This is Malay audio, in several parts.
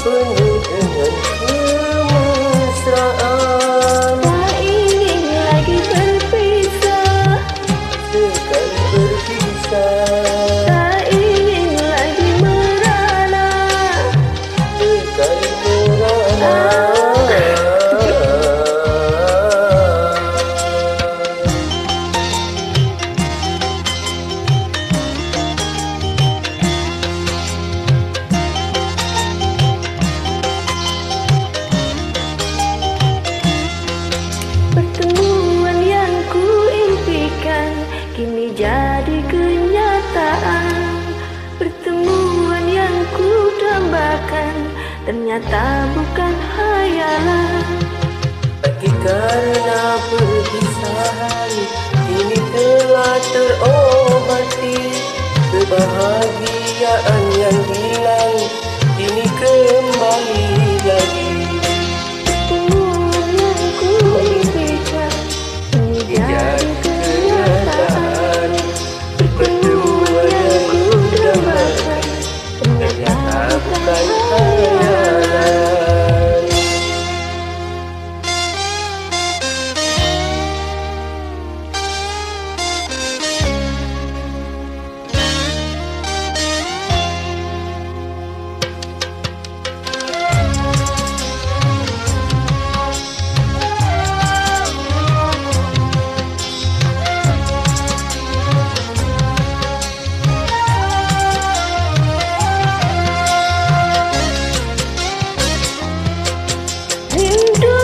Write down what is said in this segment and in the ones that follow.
penuh dengan kemesraan. Tak ingin lagi berpisah, Sekali berpisah, tak ingin lagi merana, sekali merana. Pertemuan yang ku impikan kini jadi kenyataan. Pertemuan yang ku dambakan ternyata bukan hayalan. Lagi karena perpisahan kini telah terobati. Kebahagiaan yang hilang kini kembali lagi. Pertemuan yang ku impikan kini jadi kenyataan. Pertemuan yang ku dambakan ternyata bukan hayalan. Rindu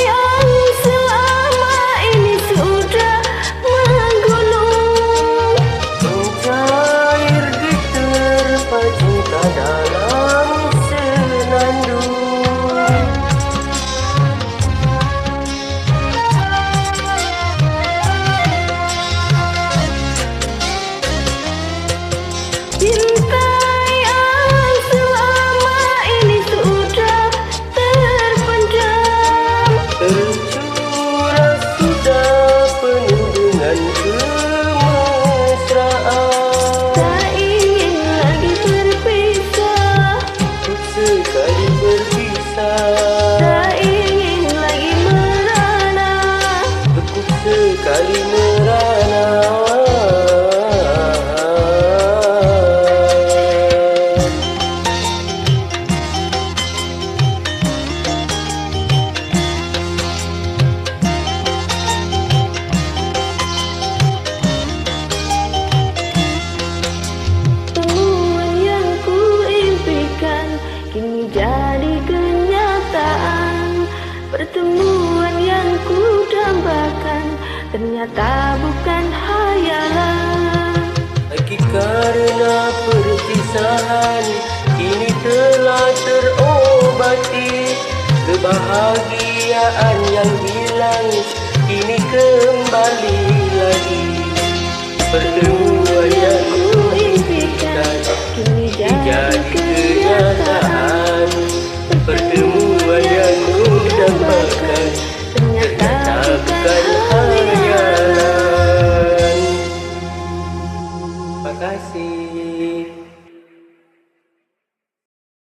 yang selama ini sudah menggunung, Mencair diterpa cinta dalam senandung. cinta yang selama ini sudah terpendam. Tercurah sudah penuh dengan kemesraan. Tak ingin lagi berpisah, Sekali berpisah, tak ingin lagi merana, cukup sekali merana. Pertemuan yang ku impikan kini jadi kenyataan. Pertemuan yang ku dambakan ternyata bukan hayalan. Lagi karena perpisahan kini telah terobati. Kebahagiaan yang hilang kini kembali lagi. Pertemuan yang Ku impikan kini jadi jadi kenyataan. kenyataan.